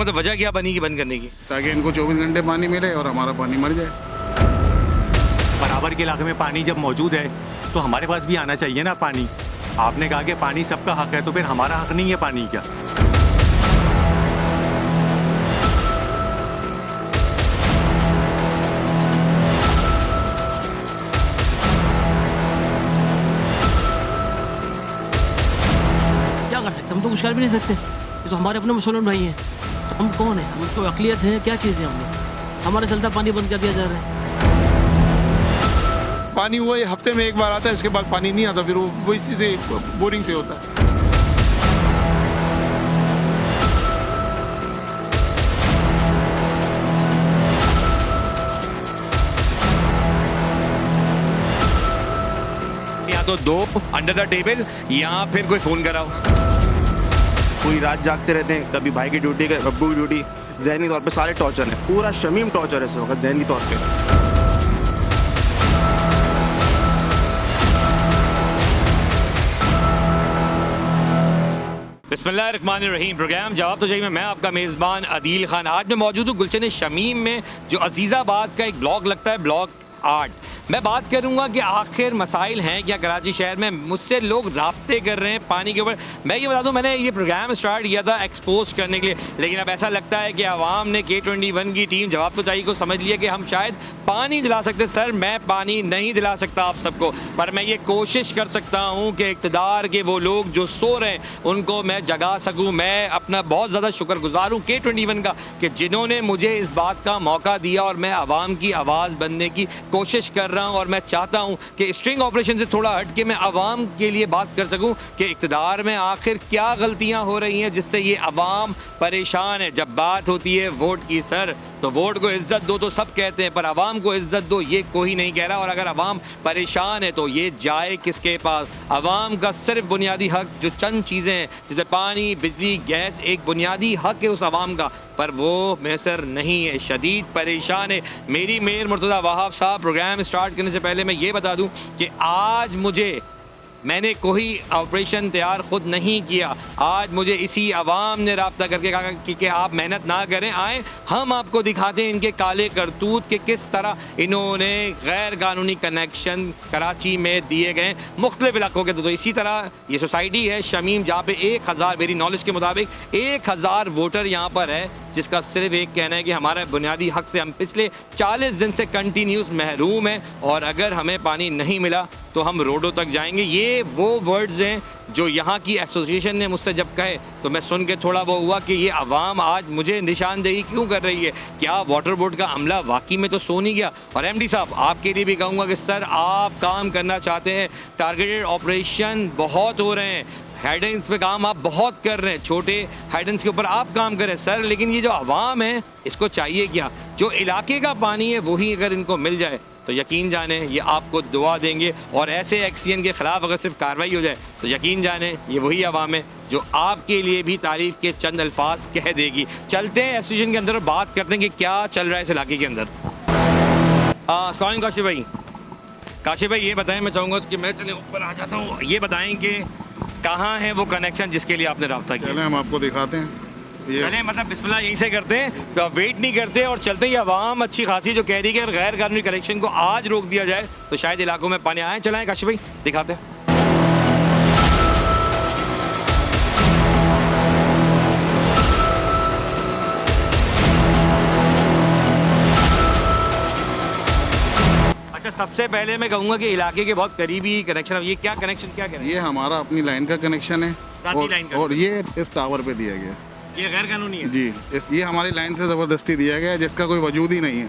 मतलब वजह क्या बनी कि बंद करने की? ताकि इनको 24 घंटे पानी मिले और हमारा पानी मर जाए। बराबर के इलाके में पानी जब मौजूद है तो हमारे पास भी आना चाहिए ना पानी। आपने कहा कि पानी सबका हक है, तो फिर हमारा हक नहीं है पानी क्या? क्या कर सकते हम तो कुछ कर भी नहीं सकते। ये तो हमारे अपने मुसलमान भाई हैं, तो हम कौन है? हम तो अकलियत है, क्या चीज़ है? हम हमारे चलता पानी बंद कर दिया जा रहा है। पानी वो हफ्ते में एक बार आता है, इसके बाद पानी नहीं आता, फिर वो इसी से बोरिंग से होता है। या तो दो अंडर द टेबल या फिर कोई फ़ोन कराओ। पूरी रात जागते रहते हैं, कभी भाई की ड्यूटी, कभी अब्बू की ड्यूटी। जहनी तौर पे सारे टॉर्चर है, पूरा शमीम टॉर्चर है इस वक्त जहनी तौर पे। बिस्मिल्लाहिर्रहमानिर्रहीम। प्रोग्राम जवाब तो चाहिए में मैं आपका मेज़बान अदील खान। आज मैं मौजूद हूँ गुलशन शमीम में, जो अजीज़ाबाद का एक ब्लॉक लगता है, ब्लॉक 8। मैं बात करूंगा कि आखिर मसाइल हैं क्या कराची शहर में। मुझसे लोग राब्ते कर रहे हैं पानी के ऊपर। मैं ये बता दूं, मैंने ये प्रोग्राम स्टार्ट किया था एक्सपोज करने के लिए, लेकिन अब ऐसा लगता है कि आवाम ने K21 की टीम जवाब तो चाहिए को समझ लिया कि हम शायद पानी दिला सकते। सर मैं पानी नहीं दिला सकता आप सबको, पर मैं ये कोशिश कर सकता हूँ कि इक़्तिदार के वो लोग जो सो रहे हैं उनको मैं जगा सकूँ। मैं अपना बहुत ज़्यादा शुक्रगुजार हूँ K21 का कि जिन्होंने मुझे इस बात का मौका दिया और मैं आवाम की आवाज़ बनने की कोशिश कर रहा हूं। और मैं चाहता हूं कि स्ट्रिंग ऑपरेशन से थोड़ा हट के मैं आवाम के लिए बात कर सकूं कि इक़्तिदार में आखिर क्या गलतियां हो रही हैं जिससे ये आवाम परेशान है। जब बात होती है वोट की सर, तो वोट को इज्जत दो तो सब कहते हैं, पर आवाम को इज्जत दो ये कोई नहीं कह रहा। और अगर आवाम परेशान है तो ये जाए किसके पास? आवाम का सिर्फ बुनियादी हक जो चंद चीज़ें हैं जैसे पानी, बिजली, गैस, एक बुनियादी हक है उस आवाम का, पर वो मैसर नहीं है, शदीद परेशान है। मेरी मेयर मुर्तज़ा वहाब साहब, प्रोग्राम स्टार्ट करने से पहले मैं ये बता दूं कि आज मैंने कोई ऑपरेशन तैयार ख़ुद नहीं किया। आज मुझे इसी आवाम ने रब्ता करके कहा कि आप मेहनत ना करें, आएँ हम आपको दिखाते हैं इनके काले करतूत कि किस तरह इन्होंने गैर कानूनी कनेक्शन कराची में दिए गए मुख्तलिफ इलाकों के। तो इसी तरह ये सोसाइटी है शमीम, जहाँ पे 1000, मेरी नॉलेज के मुताबिक 1000 वोटर यहाँ पर है, जिसका सिर्फ एक कहना है कि हमारा बुनियादी हक से हम पिछले 40 दिन से कंटिन्यूस महरूम हैं और अगर हमें पानी नहीं मिला तो हम रोडों तक जाएंगे। ये वो वर्ड्स हैं जो यहाँ की एसोसिएशन ने मुझसे जब कहे तो मैं सुन के थोड़ा वो हुआ कि ये आवाम आज मुझे निशानदेही क्यों कर रही है। क्या वाटर बोर्ड का अमला वाकई में तो सो नहीं गया? और MD साहब आपके लिए भी कहूँगा कि सर आप काम करना चाहते हैं, टारगेटेड ऑपरेशन बहुत हो रहे हैं, हेडेंस पे काम आप बहुत कर रहे हैं, छोटे हेडेंस के ऊपर आप काम कर रहे हैं सर, लेकिन ये जो आवाम है इसको चाहिए क्या? जो इलाके का पानी है वही अगर इनको मिल जाए तो यकीन जाने ये आपको दुआ देंगे। और ऐसे एक्सीएन के ख़िलाफ़ अगर सिर्फ कार्रवाई हो जाए तो यकीन जाने ये वही आवाम है जो आपके लिए भी तारीफ़ के चंद अल्फाज कह देगी। चलते हैं एसोसिएशन के अंदर और बात करते हैं कि क्या चल रहा है इस इलाके के अंदर। अस्सलाम काशिफ भाई, ये बताएं, मैं चाहूँगा कि मैं चले ऊपर आ जाता हूँ, ये बताएं कि कहाँ है वो कनेक्शन जिसके लिए आपने रब्ता किया? चलें हम आपको दिखाते हैं। चलें, मतलब बिस्मिल्लाह यहीं से करते हैं, तो वेट नहीं करते और चलते ही। आवाम अच्छी खासी जो कह रही है कि अगर गैर कानूनी कनेक्शन को आज रोक दिया जाए तो शायद इलाकों में पानी आए। चलाएं काशिफ भाई, दिखाते हैं। अच्छा, सबसे पहले मैं कहूँगा कि इलाके के बहुत करीबी कनेक्शन, ये क्या कनेक्शन क्या करें? ये हमारा अपनी लाइन का कनेक्शन है लाइन का? और ये इस टावर पे दिया गया ये गैर कानूनी है जी। ये हमारी लाइन से ज़बरदस्ती दिया गया है जिसका कोई वजूद ही नहीं है।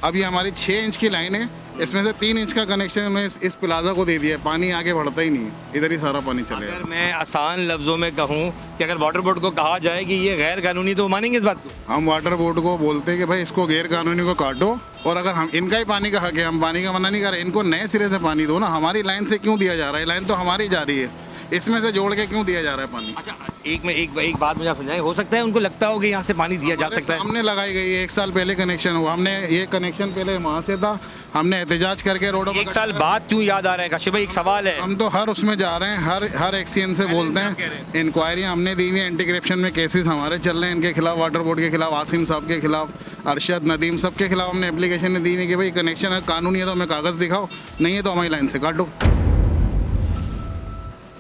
अब ये हमारी 6 इंच की लाइन है, इसमें से 3 इंच का कनेक्शन में इस प्लाजा को दे दिया है। पानी आगे बढ़ता ही नहीं है, इधर ही सारा पानी चलेगा। अगर मैं आसान लफ्ज़ों में कहूँ कि अगर वाटर बोर्ड को कहा जाए कि ये गैर कानूनी, तो मानेंगे इस बात को? हम वाटर बोर्ड को बोलते हैं कि भाई इसको गैर कानूनी को काटो, और अगर हम इनका ही पानी का हक है, हम पानी का मना नहीं कर रहे, इनको नए सिरे से पानी दो ना। हमारी लाइन से क्यों दिया जा रहा है? लाइन तो हमारी जा रही है, इसमें से जोड़ के क्यों दिया जा रहा है पानी? अच्छा, एक बात मुझे आप समझाएं, हो सकता है उनको लगता हो कि यहाँ से पानी दिया जा हमारे सकता है। सामने लगाई गई है, 1 साल पहले कनेक्शन हुआ, हमने ये कनेक्शन पहले वहाँ से था, हमने एहतजाज करके रोडों पर 1 साल बाद क्यों याद आ रहा है काशिफ भाई? एक सवाल है। हम तो हर उसमें जा रहे हैं, हर एक्सीएन से बोलते हैं, इंक्वायरी हमने दी हुई है, एंटी करप्शन में केसेस हमारे चल रहे हैं इनके खिलाफ, वाटर बोर्ड के खिलाफ, आसिम साहब के खिलाफ, अरशद नदीम सबके खिलाफ हमने एप्लीकेशन दी हुई कि भाई कनेक्शन है कानूनी है तो हमें कागज़ दिखाओ, नहीं है तो हमारी लाइन से काटो।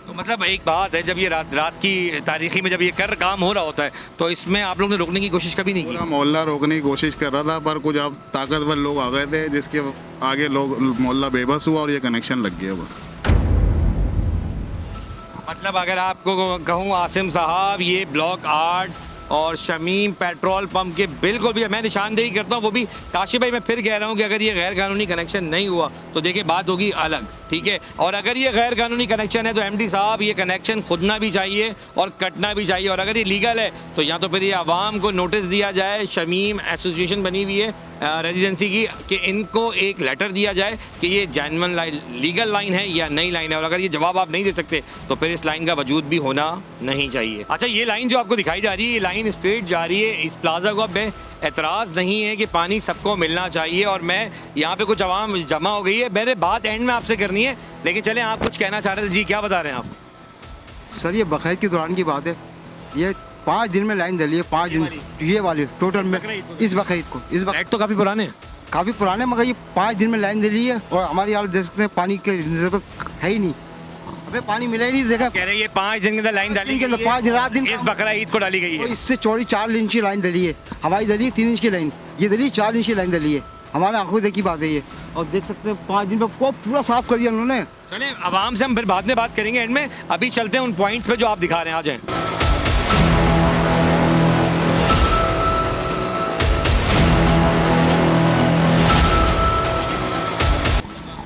तो मतलब एक बात है, जब ये रात की तारीखी में जब ये कर काम हो रहा होता है तो इसमें आप लोगों ने रोकने की कोशिश कभी नहीं की? पूरा मोहल्ला रोकने की कोशिश कर रहा था, पर कुछ अब ताकतवर लोग आ गए थे जिसके आगे लोग मोहल्ला बेबस हुआ और ये कनेक्शन लग गया बस। मतलब अगर आपको कहूँ आसिम साहब, ये ब्लॉक 8 और शमीम पेट्रोल पंप के बिल्कुल भी मैं निशानदेही करता हूँ, वो भी काशिफ भाई मैं फिर कह रहा हूँ कि अगर ये गैर कानूनी कनेक्शन नहीं हुआ तो देखिए बात होगी अलग, ठीक है। और अगर ये गैर कानूनी कनेक्शन है तो एमडी साहब ये कनेक्शन खुदना भी चाहिए और कटना भी चाहिए, और अगर ये लीगल है तो या तो फिर ये आवाम को नोटिस दिया जाए, शमीम एसोसिएशन बनी हुई है रेजिडेंसी की, कि इनको एक लेटर दिया जाए कि ये जेन्युइन लाइन लीगल लाइन है या नई लाइन है, और अगर ये जवाब आप नहीं दे सकते तो फिर इस लाइन का वजूद भी होना नहीं चाहिए। अच्छा, ये लाइन जो आपको दिखाई जा रही है, ये लाइन स्ट्रेट जा रही है इस प्लाजा को। अब एतराज़ नहीं है कि पानी सबको मिलना चाहिए, और मैं यहाँ पे कुछ आवाम जमा हो गई है, मेरे बात एंड में आपसे करनी है, लेकिन चलें आप कुछ कहना चाह रहे थे जी, क्या बता रहे हैं आप? सर ये बकरीद के दौरान की बात है, ये 5 दिन में लाइन डली है, 5 दिन ये वाली टोटल में इस बकरीद को, इस लाइट तो काफ़ी पुराने हैं। काफ़ी पुराने, मगर ये 5 दिन में लाइन डली है और हमारी हालत देख सकते हैं, पानी की जरूरत है ही नहीं, हमें पानी मिला ही नहीं। देखा कह रहे हैं ये 5 दिन के अंदर लाइन डाली के अंदर गई है, 5 दिन रात दिन इस बकरा ईद को डाली गई तो है। इससे चौड़ी 4 इंच की लाइन डली है, हमारी डली है 3 इंच की लाइन, ये डली 4 इंच की लाइन डली है, हमारे आंखों देखी बात है ये। और देख सकते हैं 5 दिन में को पूरा साफ कर दिया उन्होंने। चलें आवाम से हम फिर बाद में बात करेंगे एंड में, अभी चलते हैं उन पॉइंट्स पे जो आप दिखा रहे हैं, आ जाएं।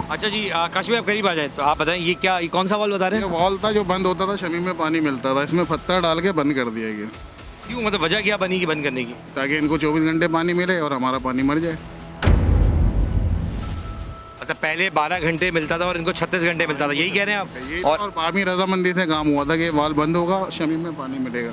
अच्छा जी, काशिफ भाई आप करीब आ जाए तो आप बताएं ये क्या, ये कौन सा वॉल बता रहे ये हैं? वॉल था जो बंद होता था, शमीम में पानी मिलता था, इसमें पत्थर डाल के बंद कर दिया गया क्यों, मतलब वजह क्या बनी कि बंद करने की? ताकि इनको 24 घंटे पानी मिले और हमारा पानी मर जाए। मतलब पहले 12 घंटे मिलता था और इनको 36 घंटे मिलता था, यही कह रहे हैं यही आप? और बामी रजामंदी से काम हुआ था कि वॉल बंद होगा, शमीम में पानी मिलेगा।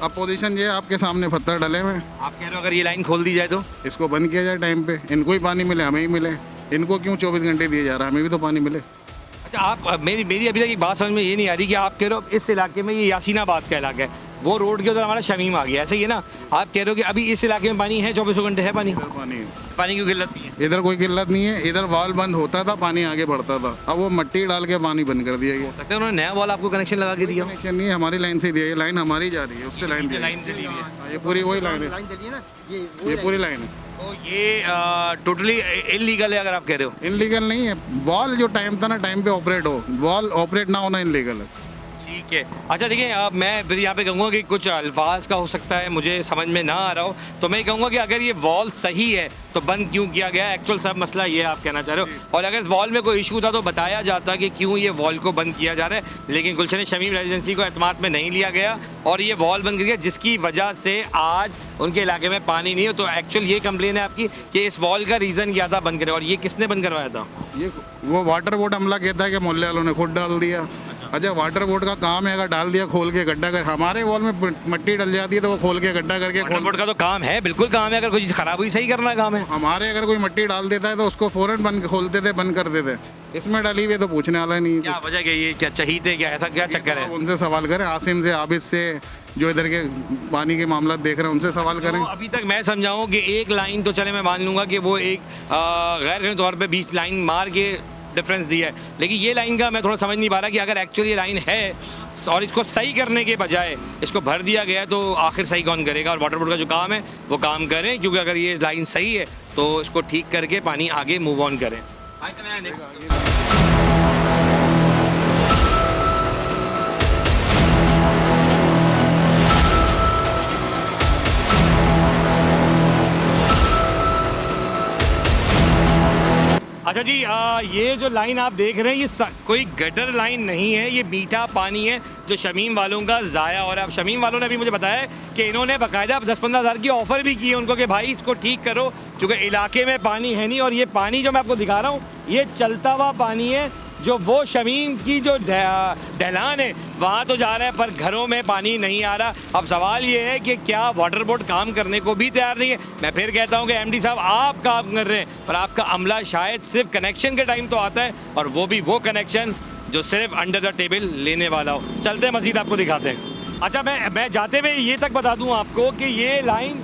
अब पोजीशन ये है, आपके सामने पत्थर डले हुए हैं, आप कह रहे हो अगर ये लाइन खोल दी जाए तो? इसको बंद किया जाए टाइम पे, इनको ही पानी मिले हमें ही मिले, इनको क्यों 24 घंटे दिए जा रहा है, हमें भी तो पानी मिले। अच्छा, आप मेरी अभी तक एक बात समझ में ये नहीं आ रही कि आप कह रहे हो इस इलाके में, ये यासीनाबाद का इलाका है, वो रोड के उधर हमारा शमीम आ गया, ऐसे ही है ना? आप कह रहे हो कि अभी इस इलाके में पानी है, 24 घंटे है पानी? इधर पानी है, पानी की किल्लत नहीं है? इधर कोई किल्लत नहीं है, इधर वॉल बंद होता था, पानी आगे बढ़ता था, अब वो मिट्टी डाल के पानी बंद कर दिया गया। लगता है उन्होंने नया वॉल आपको कनेक्शन लगा के दिया? कनेक्शन नहीं है, हमारी लाइन से दिया, ये लाइन हमारी जा रही है, उससे लाइन दी लाइन दे दी है। ये पूरी वही लाइन है, लाइन डली है ना, ये पूरी लाइन है। तो ये टोटली इलीगल है अगर आप कह रहे हो? इनलीगल नहीं है, वॉल जो टाइम था ना, टाइम पे ऑपरेट हो, वॉल ऑपरेट ना होना इनलीगल है। ठीक है। अच्छा देखिए, अब मैं फिर यहाँ पे कहूँगा कि कुछ अल्फाज का हो सकता है मुझे समझ में ना आ रहा हो, तो मैं कहूँगा कि अगर ये वॉल सही है तो बंद क्यों किया गया? एक्चुअल सब मसला ये आप कहना चाह रहे हो, और अगर इस वॉल में कोई इशू था तो बताया जाता कि क्यों ये वॉल को बंद किया जा रहा है, लेकिन गुलशन शमीम रेजिडेंसी को एतमाद में नहीं लिया गया और ये वॉल बंद कर दिया, जिसकी वजह से आज उनके इलाके में पानी नहीं हो। तो एक्चुअल ये कंप्लेन है आपकी कि इस वॉल का रीज़न क्या था बंद करें, और ये किसने बंद करवाया था? ये वो वाटर बोर्ड हमला कहता है कि मोहल्ले वालों ने खुद डाल दिया। अच्छा, वाटर बोर्ड का काम है, अगर डाल दिया खोल के गड्ढा कर, हमारे वॉल में मिट्टी डल जाती है तो वो खोल के गड्ढा करके वाटर बोर्ड का तो काम है, बिल्कुल काम है, अगर कोई चीज़ खराब हुई सही करना काम है। हमारे अगर कोई मिट्टी डाल देता है तो उसको फौरन बंद खोलते थे, बंद कर देते। इसमें डाली हुई है तो पूछने वाला नहीं है। क्या वजह क्या, ये क्या चाहिए, क्या ऐसा क्या चक्कर है? आप उनसे सवाल करें, आसिम से, आबिद से, जो इधर के पानी के मामला देख रहे हैं उनसे सवाल करें। तो अभी तक मैं समझाऊँ कि एक लाइन तो चले मैं मान लूँगा कि वो एक गैर कानूनी तौर पे बीच लाइन मार के डिफरेंस दिया है, लेकिन ये लाइन का मैं थोड़ा समझ नहीं पा रहा कि अगर एक्चुअली ये लाइन है और इसको सही करने के बजाय इसको भर दिया गया है तो आखिर सही कौन करेगा? और वाटर बोर्ड का जो काम है वो काम करें, क्योंकि अगर ये लाइन सही है तो इसको ठीक करके पानी आगे मूव ऑन करें। अच्छा जी, ये जो लाइन आप देख रहे हैं ये कोई गटर लाइन नहीं है, ये मीठा पानी है जो शमीम वालों का ज़ाया हो रहा है। अब शमीम वालों ने भी मुझे बताया कि इन्होंने बाकायदा 10-15 हज़ार की ऑफ़र भी की है उनको कि भाई इसको ठीक करो, क्योंकि इलाके में पानी है नहीं। और ये पानी जो मैं आपको दिखा रहा हूँ ये चलता हुआ पानी है, जो वो शमीम की जो ढलान है वहाँ तो जा रहा है, पर घरों में पानी नहीं आ रहा। अब सवाल ये है कि क्या वाटर बोर्ड काम करने को भी तैयार नहीं है। मैं फिर कहता हूँ कि एमडी साहब आप काम कर रहे हैं, पर आपका अमला शायद सिर्फ कनेक्शन के टाइम तो आता है, और वो भी वो कनेक्शन जो सिर्फ अंडर द टेबल लेने वाला हो। चलते हैं मज़ीद आपको दिखाते हैं। अच्छा, मैं जाते हुए ये तक बता दूं आपको कि ये लाइन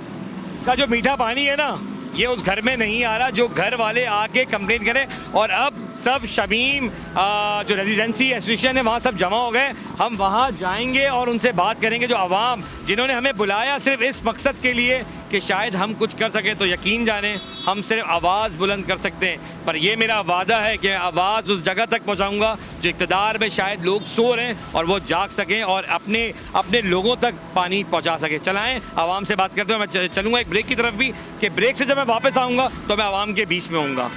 का जो मीठा पानी है ना, ये उस घर में नहीं आ रहा जो घर वाले आके कंप्लेन करें। और अब सब शमीम जो रेजिडेंसी एसोसिएशन है वहाँ सब जमा हो गए। हम वहाँ जाएंगे और उनसे बात करेंगे, जो आवाम जिन्होंने हमें बुलाया सिर्फ इस मकसद के लिए कि शायद हम कुछ कर सकें। तो यकीन जाने हम सिर्फ आवाज़ बुलंद कर सकते हैं, पर यह मेरा वादा है कि आवाज़ उस जगह तक पहुँचाऊँगा जो इक़्तिदार में शायद लोग सो रहे हैं और वो जाग सकें और अपने लोगों तक पानी पहुँचा सकें। चलाएँ, आवाम से बात करते हुए मैं चलूँगा एक ब्रेक की तरफ भी, कि ब्रेक से जब मैं वापस आऊँगा तो मैं आवाम के बीच में होऊंगा।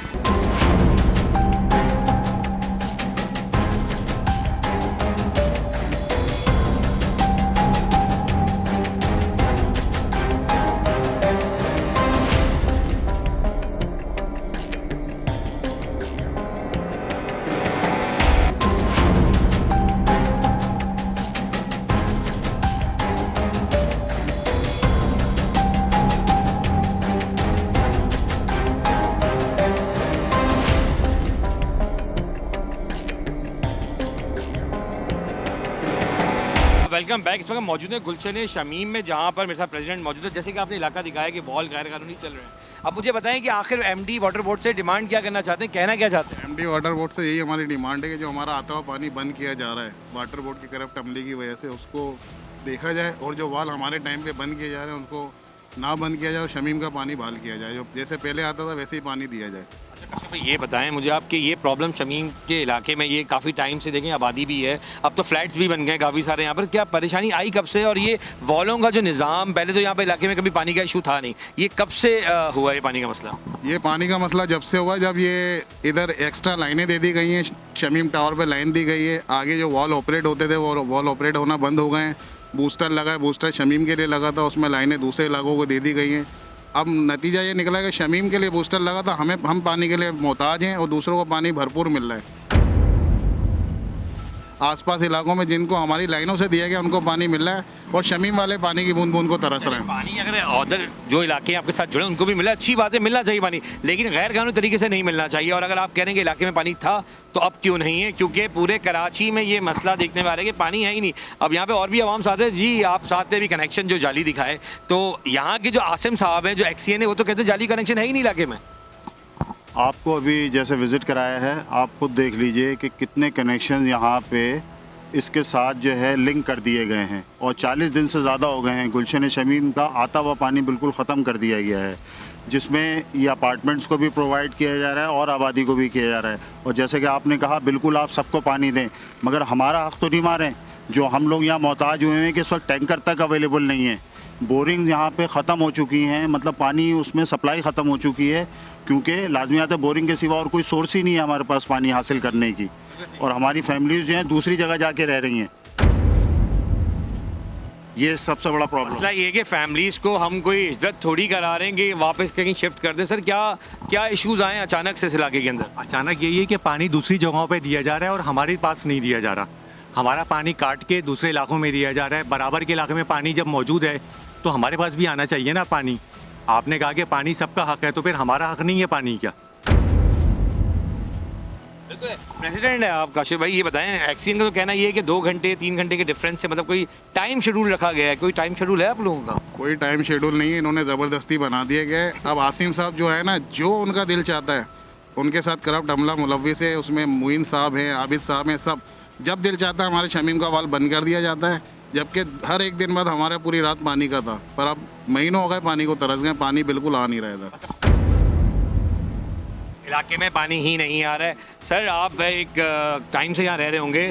Welcome back. इस वक्त मौजूद है गुलशन शमीम में, जहाँ पर मेरे साथ प्रेसिडेंट मौजूद है। जैसे कि आपने इलाका दिखाया कि वॉल गैर कानूनी चल रहे हैं, अब मुझे बताएं कि आखिर एमडी वाटर बोर्ड से डिमांड क्या करना चाहते हैं, कहना क्या चाहते हैं? एमडी वाटर बोर्ड से यही हमारी डिमांड है कि जो हमारा आता हुआ पानी बंद किया जा रहा है वाटर बोर्ड की करप्ट अमली की वजह से, उसको देखा जाए, और जो वाल हमारे टाइम पे बंद किए जा रहे हैं उनको ना बंद किया जाए और शमीम का पानी बहाल किया जाए, जो जैसे पहले आता था वैसे ही पानी दिया जाए। अच्छा भाई, ये बताएं मुझे आपके ये प्रॉब्लम शमीम के इलाके में ये काफ़ी टाइम से, देखें आबादी भी है, अब तो फ्लैट्स भी बन गए काफ़ी सारे यहाँ पर, क्या परेशानी आई कब से? और ये वॉलों का जो निज़ाम, पहले तो यहाँ पर इलाके में कभी पानी का इशू था नहीं, ये कब से हुआ ये पानी का मसला? ये पानी का मसला जब से हुआ जब ये इधर एक्स्ट्रा लाइनें दे दी गई हैं, शमीम टावर पे लाइन दी गई है, आगे जो वॉल ऑपरेट होते थे वो वॉल ऑपरेट होना बंद हो गए हैं, बूस्टर लगा है, बूस्टर शमीम के लिए लगा था, उसमें लाइनें दूसरे इलाकों को दे दी गई हैं। अब नतीजा ये निकला कि शमीम के लिए बूस्टर लगा था, हम पानी के लिए मोहताज हैं और दूसरों को पानी भरपूर मिल रहा है। आसपास इलाकों में जिनको हमारी लाइनों से दिया गया उनको पानी मिल रहा है और शमीम वाले पानी की बूंद बूंद को तरस रहे हैं। पानी अगर उधर जो इलाके आपके साथ जुड़े उनको भी मिला, अच्छी बात है, मिलना चाहिए पानी, लेकिन गैर कानूनी तरीके से नहीं मिलना चाहिए। और अगर आप कह रहे हैं कि इलाके में पानी था तो अब क्यों नहीं है? क्योंकि पूरे कराची में ये मसला देखने में आ रहा है कि पानी है ही नहीं। अब यहाँ पे और भी आवाम साथ है जी, आप साथ में भी कनेक्शन जो जाली दिखाए, तो यहाँ के जो आसिम साहब हैं जो एक्सीएन है वो तो कहते हैं जाली कनेक्शन है ही नहीं इलाके में। आपको अभी जैसे विज़िट कराया है, आप खुद देख लीजिए कि कितने कनेक्शन यहाँ पे इसके साथ जो है लिंक कर दिए गए हैं, और 40 दिन से ज़्यादा हो गए हैं गुलशन शमीम का आता हुआ पानी बिल्कुल ख़त्म कर दिया गया है, जिसमें ये अपार्टमेंट्स को भी प्रोवाइड किया जा रहा है और आबादी को भी किया जा रहा है। और जैसे कि आपने कहा बिल्कुल आप सबको पानी दें, मगर हमारा हक़ तो नहीं मारें। जो हम लोग यहाँ मोहताज हुए हैं कि इस वक्त टैंकर तक अवेलेबल नहीं है, बोरिंग्स यहाँ पे ख़त्म हो चुकी हैं, मतलब पानी उसमें सप्लाई ख़त्म हो चुकी है, क्योंकि लाजमियात बोरिंग के सिवा और कोई सोर्स ही नहीं है हमारे पास पानी हासिल करने की, और हमारी फैमिलीज जो हैं दूसरी जगह जाके रह रही हैं। ये सबसे बड़ा प्रॉब्लम मसला ये है कि फैमिलीज़ को हम कोई इज्जत थोड़ी करा रहे हैं कि वापस कहीं शिफ्ट कर दें। सर क्या इश्यूज़ आए अचानक से इस इलाके के अंदर? अचानक यही है कि पानी दूसरी जगहों पे दिया जा रहा है और हमारे पास नहीं दिया जा रहा। हमारा पानी काट के दूसरे इलाकों में दिया जा रहा है। बराबर के इलाके में पानी जब मौजूद है तो हमारे पास भी आना चाहिए ना पानी। आपने कहा कि पानी सबका हक है, तो फिर हमारा हक नहीं है पानी क्या? प्रेसिडेंट है आप काशिफ भाई, ये बताएं, एक्सीएन का तो कहना ये है कि 2 घंटे 3 घंटे के डिफरेंस से, मतलब कोई टाइम शेड्यूल रखा गया है? कोई टाइम शेड्यूल है आप लोगों का? कोई टाइम शेड्यूल नहीं है, इन्होंने ज़बरदस्ती बना दिया गया है। अब आसिम साहब जो है ना, जो उनका दिल चाहता है, उनके साथ करप्ट अमला मुलव्विस है, उसमें मुइन साहब हैं, आबिद साहब हैं, सब जब दिल चाहता है हमारे शमीम का वाल बंद कर दिया जाता है, जबकि हर एक दिन बाद हमारे पूरी रात पानी का था। पर अब महीनों हो गए पानी को तरस गए, पानी बिल्कुल आ नहीं रहा था, इलाके में पानी ही नहीं आ रहा है। सर आप एक टाइम से यहाँ रह रहे होंगे,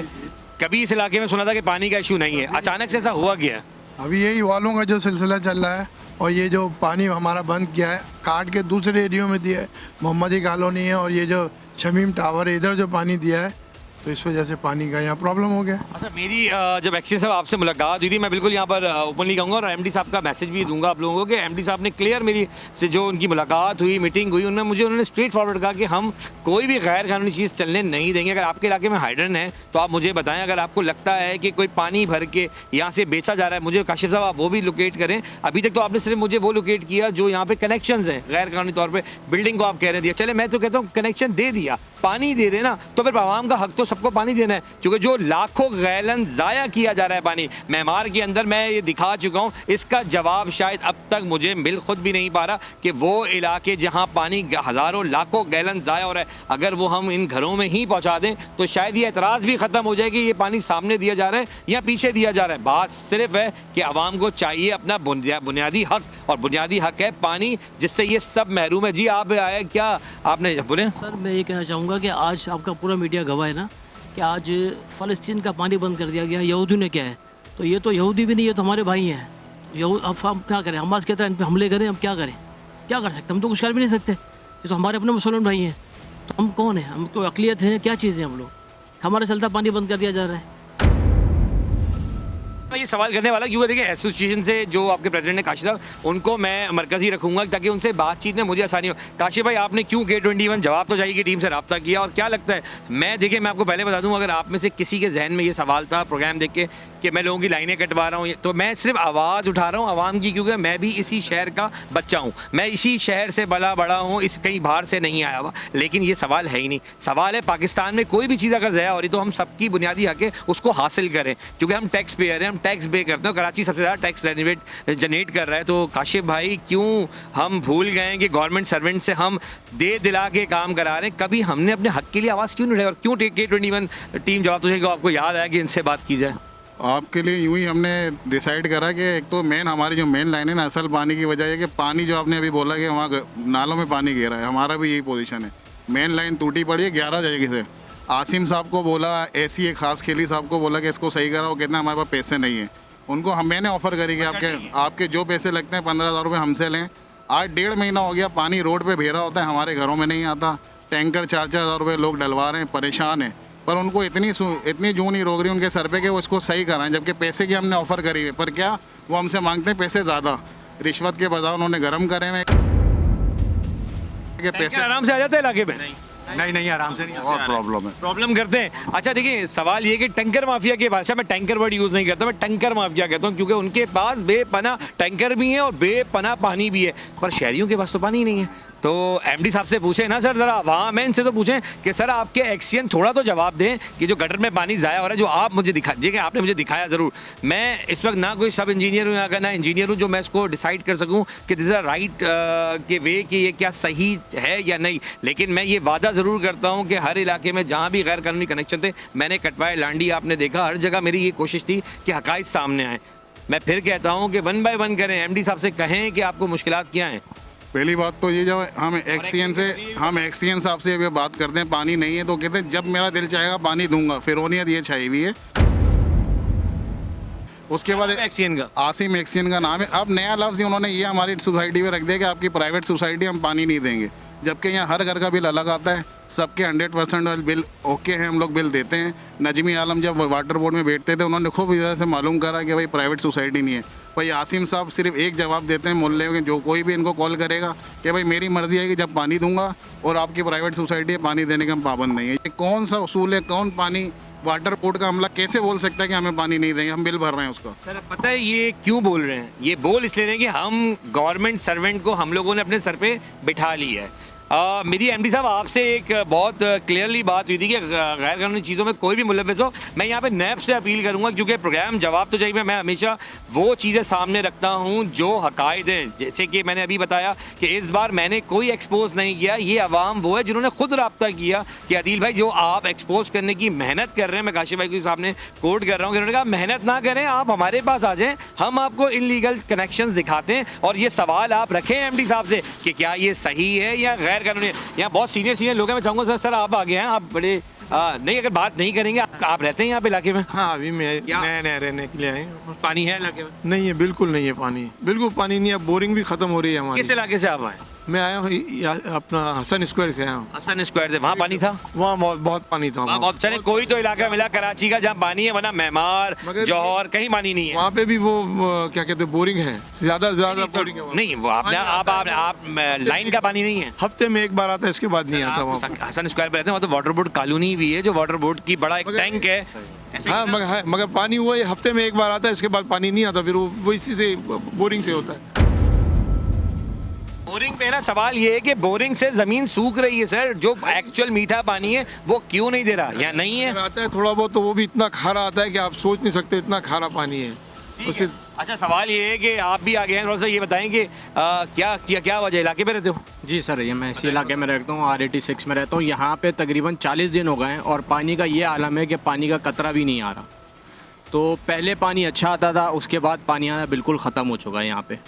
कभी इस इलाके में सुना था कि पानी का इशू नहीं है, अचानक से ऐसा हुआ गया? अभी यही वालों का जो सिलसिला चल रहा है, और ये जो पानी हमारा बंद किया है, काट के दूसरे एरियो में दिया है, मोहम्मदी कॉलोनी है, और ये जो शमीम टावर है इधर जो पानी दिया है, तो इस वजह से पानी का यहाँ प्रॉब्लम हो गया। अच्छा मेरी जब एक्सीडेंट साहब आपसे मुलाकात हुई थी, मैं बिल्कुल यहाँ पर ओपनली कहूँगा और एमडी साहब का मैसेज भी दूंगा आप लोगों को कि एमडी साहब ने क्लियर मेरी से जो उनकी मुलाकात हुई, मीटिंग हुई, उन्होंने स्ट्रेट फॉरवर्ड कहा कि हम कोई भी गैर कानूनी चीज़ चलने नहीं देंगे। अगर आपके इलाके में हाइड्रेंट है तो आप मुझे बताएं, अगर आपको लगता है कि कोई पानी भर के यहाँ से बेचा जा रहा है, मुझे काशिफ साहब आप वो भी लोकेट करें। अभी तक तो आपने सिर्फ मुझे वो लोकेट किया जो यहाँ पे कनेक्शंस हैं गैर कानूनी तौर पे, बिल्डिंग को आप कह रहे दिया, चले मैं तो कहता हूँ कनेक्शन दे दिया, पानी दे रहे ना, तो फिर आवाम का हक तो सबको पानी देना है, क्योंकि जो लाखों गैलन ज़ाया किया जा रहा है पानी मेमार के अंदर, मैं ये दिखा चुका हूँ। इसका जवाब शायद अब तक मुझे मिल खुद भी नहीं पा रहा कि वो इलाके जहाँ पानी हज़ारों लाखों गैलन ज़ाया हो रहा है, अगर वो हम इन घरों में ही पहुँचा दें तो शायद ये एतराज़ भी ख़त्म हो जाए कि ये पानी सामने दिया जा रहा है या पीछे दिया जा रहा है। बात सिर्फ है कि आवाम को चाहिए अपना बुनियादी हक, और बुनियादी हक है पानी, जिससे ये सब महरूम है। जी आप आए, क्या आपने बोले? सर मैं ये कहना चाहूँगा कि आज आपका पूरा मीडिया गवाह है ना कि आज फ़लस्तीन का पानी बंद कर दिया गया। यहूदी ने क्या है, तो ये तो यहूदी भी नहीं, ये तो हमारे भाई हैं। अब हम क्या करें, हमास कहते हैं इन पर हमले करें, हम क्या करें, क्या कर सकते, हम तो कुछ कर भी नहीं सकते, ये तो हमारे अपने मुसलमान भाई हैं। तो हम कौन हैं, हम तो अक़लियत हैं, क्या चीज़ है हम लोग, हमारा चलता पानी बंद कर दिया जा रहा है। मैं ये सवाल करने वाला क्योंकि देखिए एसोसिएशन से जो आपके प्रेसिडेंट है काशिफ साहब, उनको मैं मरकज़ी रखूंगा ताकि उनसे बातचीत में मुझे आसानी हो। काशिफ भाई आपने क्यों K21 जवाब तो चाहिए कि टीम से रब्ता किया, और क्या लगता है, मैं देखिए मैं आपको पहले बता दूं, अगर आप में से किसी के जहन में ये सवाल था प्रोग्राम देख के कि मैं लोगों की लाइनें कटवा रहा हूँ, तो मैं सिर्फ आवाज़ उठा रहा हूँ आवाम की, क्योंकि मैं भी इसी शहर का बच्चा हूँ, मैं इसी शहर से बड़ा हूँ, इस कहीं बाहर से नहीं आया हुआ। लेकिन ये सवाल है ही नहीं, सवाल है पाकिस्तान में कोई भी चीज़ अगर ज़ाया हो रही तो हम सबकी बुनियादी हक है उसको हासिल करें, क्योंकि हम टैक्स पेयर हैं, हम टैक्स पे करते हैं। कराची सबसे ज़्यादा टैक्स जनरेट कर रहा है। तो काशिफ भाई क्यों हम भूल गए कि गवर्नमेंट सर्वेंट से हम दे दिला के काम करा रहे हैं, कभी हमने अपने हक के लिए आवाज़ क्यों नहीं उठाई, और क्यों K21 टीम जवाब तो चाहिए आपको याद आया कि इनसे बात की जाए? आपके लिए यूं ही हमने डिसाइड करा कि एक तो मेन हमारी जो मेन लाइन है ना, असल पानी की वजह है कि पानी जो आपने अभी बोला कि वहाँ नालों में पानी गिर रहा है, हमारा भी यही पोजीशन है। मेन लाइन टूटी पड़ी है 11 जगह से। आसिम साहब को बोला, ऐसी एक खास खेली साहब को बोला कि इसको सही कराओ, कितना हमारे पास पैसे नहीं है। उनको मैंने ऑफ़र करी कि आपके जो पैसे लगते हैं 15,000 रुपये हमसे लें। आज 1.5 महीना हो गया, पानी रोड पे भेरा होता है, हमारे घरों में नहीं आता। टैंकर 4-4 हज़ार रुपये लोग डलवा रहे हैं, परेशान हैं, पर उनको इतनी जूं नहीं रोक रही उनके सर पे कि वो इसको सही कराएं, जबकि पैसे की हमने ऑफ़र करी है। पर क्या वो हमसे मांगते हैं पैसे ज़्यादा, रिश्वत के बजाय उन्होंने गर्म करे हुए पैसे। आराम से आ जाते हैं इलाके में? नहीं आराम से नहीं। और प्रॉब्लम है, प्रॉब्लम करते हैं। अच्छा देखिए सवाल ये कि टैंकर माफिया के भाषा में टैंकर वर्ड यूज़ नहीं करता, मैं टैंकर माफिया कहता हूँ, क्योंकि उनके पास बेपना टैंकर भी है और बेपना पानी भी है, पर शहरियों के पास तो पानी नहीं है। तो एमडी साहब से पूछें ना सर, ज़रा वहाँ में इनसे तो पूछें कि सर आपके एक्सियन थोड़ा तो जवाब दें कि जो गटर में पानी ज़ाया हो रहा है, जो आप मुझे दिखा देखिए, आपने मुझे दिखाया ज़रूर। मैं इस वक्त ना कोई सब इंजीनियर हूँ या ना इंजीनियर हूँ जो मैं इसको डिसाइड कर सकूँ कि दिस इज़ राइट के वे कि ये क्या सही है या नहीं। लेकिन मैं ये वादा ज़रूर करता हूँ कि हर इलाके में जहाँ भी गैर कानूनी कनेक्शन थे मैंने कटवाए। लांडी आपने देखा, हर जगह मेरी ये कोशिश थी कि हक़ाइक़ सामने आए। मैं फिर कहता हूँ कि 1 बाय 1 करें, एमडी साहब से कहें कि आपको मुश्किलात क्या हैं। पहली बात तो ये, जब हम एक्सीएन साहब से अभी बात करते हैं पानी नहीं है तो कहते हैं जब मेरा दिल चाहेगा पानी दूंगा, फिरौनियत ये चाहिए हुई है। उसके बाद एक्सियन का आसिम एक्सियन का नाम है। अब नया लफ्ज़ उन्होंने ये हमारी सोसाइटी में रख दिया कि आपकी प्राइवेट सोसाइटी हम पानी नहीं देंगे, जबकि यहाँ हर घर का बिल अलग आता है, सबके 100% बिल ओके हैं, हम लोग बिल देते हैं। नजमी आलम जब वाटर बोर्ड में बैठते थे उन्होंने खूब इधर से मालूम करा कि भाई प्राइवेट सोसाइटी नहीं है। भाई आसिम साहब सिर्फ एक जवाब देते हैं मोहल्ले में, जो कोई भी इनको कॉल करेगा कि भाई मेरी मर्ज़ी है कि जब पानी दूंगा, और आपकी प्राइवेट सोसाइटी है पानी देने का हम पाबंद नहीं है। ये कौन सा उसूल है? कौन पानी वाटर बोर्ड का अमला कैसे बोल सकता है कि हमें पानी नहीं देंगे, हम बिल भर रहे हैं उसका? सर पता है ये क्यों बोल रहे हैं? ये बोल इसलिए रहे हैं कि हम गवर्नमेंट सर्वेंट को हम लोगों ने अपने सर पे बिठा लिया है। मेरी एमडी साहब आपसे एक बहुत क्लियरली बात हुई थी कि गैर कानूनी चीज़ों में कोई भी मुलव्वस हो। मैं यहाँ पे नैब से अपील करूँगा, क्योंकि प्रोग्राम जवाब तो चाहिए में मैं हमेशा वो चीज़ें सामने रखता हूँ जो हक़ाइक़ हैं। जैसे कि मैंने अभी बताया कि इस बार मैंने कोई एक्सपोज नहीं किया, ये अवाम वो है जिन्होंने खुद रब्ता किया कि अदील भाई जो आप एक्सपोज करने की मेहनत कर रहे हैं, मैं काशिफ भाई के सामने कोट कर रहा हूँ कि उन्होंने कहा मेहनत ना करें, आप हमारे पास आ जाएँ, हम आपको इनलीगल कनेक्शंस दिखाते हैं, और ये सवाल आप रखें एमडी साहब से कि क्या ये सही है या गैर कानूनी। यहाँ बहुत सीनियर लोग हैं, मैं चाहूँगा सर आप आगे हैं, आप बड़े नहीं अगर बात नहीं करेंगे, आप रहते हैं यहाँ पे इलाके में? हाँ अभी मैं नया रहने के लिए आए। पानी है इलाके में? नहीं है, बिल्कुल नहीं है पानी, बिल्कुल पानी नहीं है। बोरिंग भी खत्म हो रही है हमारी। किस इलाके से आप आए? मैं आया हूँ अपना हसन स्क्वायर से आया हूँ। हसन स्क्वायर से, वहाँ पानी था? वहाँ बहुत पानी था। वहाँ बहुत, चले कोई तो इलाका मिला कराची का जहाँ पानी है, वरना मेमार मगर जौहर कहीं पानी नहीं है। वहाँ पे भी वो क्या कहते हैं, बोरिंग है, ज्यादा बोरिंग है वहाँ। नहीं वो आप लाइन का पानी नहीं है। हफ्ते में एक बार आता है, इसके बाद नहीं आता वहाँ। आप हसन स्क्वायर पे रहते हैं, वहाँ तो वाटर बोर्ड कॉलोनी भी है, जो वाटर बोर्ड की बड़ा एक टैंक है। ऐसे हाँ मगर पानी वो हफ्ते में एक बार आता है, इसके बाद पानी नहीं आता, फिर वो इसी से बोरिंग से होता है। बोरिंग पे ना सवाल ये है कि बोरिंग से जमीन सूख रही है सर, जो एक्चुअल मीठा पानी है वो क्यों नहीं दे रहा, या नहीं है? अगर आता है थोड़ा बहुत, तो वो भी इतना खारा आता है कि आप सोच नहीं सकते, इतना खारा पानी है। उससे अच्छा सवाल ये है कि आप भी आ गए हैं, थोड़ा सा ये बताएं कि क्या वजह, इलाके पे रहते हो? जी सर, ये मैं इसी इलाके में रहता हूँ, R86 में रहता हूँ। यहाँ पे तकरीबन 40 दिन हो गए हैं और पानी का ये आलम है कि पानी का कतरा भी नहीं आ रहा। तो पहले पानी अच्छा आता था, उसके बाद पानी आना बिल्कुल ख़त्म हो चुका है यहाँ पे।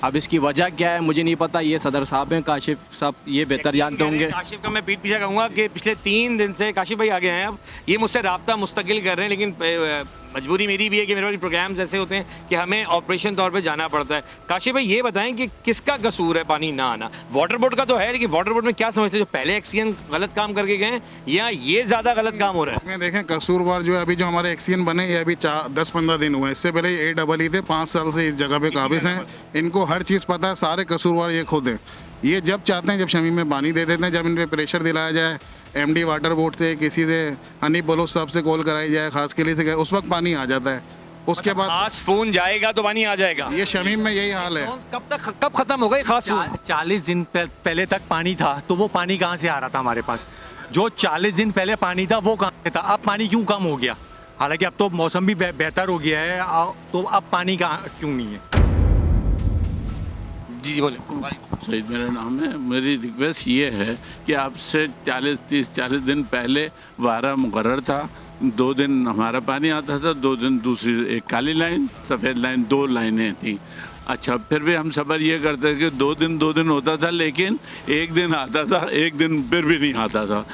अब इसकी वजह क्या है मुझे नहीं पता, ये सदर साहब हैं, काशिफ साहब ये बेहतर जानते होंगे। काशिफ का मैं पीठ पीछे कहूँगा कि पिछले 3 दिन से काशिफ भाई आगे हैं, अब ये मुझसे रब्ता मुस्तकिल कर रहे हैं, लेकिन मजबूरी मेरी भी है कि मेरे वाले प्रोग्राम्स ऐसे होते हैं कि हमें ऑपरेशन तौर पे जाना पड़ता है। काशिफ भाई ये बताएं कि किसका कसूर है पानी ना आना? वाटर बोर्ड का तो है, लेकिन वाटर बोर्ड में क्या समझते हैं, जो पहले एक्सीएन गलत काम करके गए या ये ज़्यादा गलत काम हो रहा है? इसमें देखें कसूरवार जो है, अभी जो हमारे एक्सीएन बने ये अभी 10-15 दिन हुए, इससे पहले AEE थे, 5 साल से इस जगह पे काबिज हैं, इनको हर चीज़ पता है, सारे कसूरवार ये खुद हैं। ये जब चाहते हैं जब शमीम में पानी दे देते हैं, जब इन पे प्रेशर दिलाया जाए MD वाटर बोर्ड से, किसी से हनीफ बलोच साहब से कॉल कराई जाए, खास के लिए से, उस वक्त पानी आ जाता है। उसके बाद खास फोन जाएगा तो पानी आ जाएगा। ये शमीम में यही हाल है। कब खत्म होगा ये खास फोन? 40 दिन पहले तक पानी था, तो वो पानी कहाँ से आ रहा था हमारे पास? जो 40 दिन पहले पानी था वो कहाँ से था? अब पानी क्यों कम हो गया? हालांकि अब तो मौसम भी बेहतर हो गया है, तो अब पानी कहाँ क्यों नहीं है? जी बोले। सईद मेरा नाम है। मेरी रिक्वेस्ट ये है कि आपसे 40 दिन पहले वारा मुकर्रर था, 2 दिन हमारा पानी आता था, 2 दिन दूसरी एक काली लाइन सफ़ेद लाइन, 2 लाइनें थी। अच्छा फिर भी हम सफ़र ये करते थे कि 2 दिन होता था, लेकिन 1 दिन आता था, 1 दिन फिर भी नहीं आता था,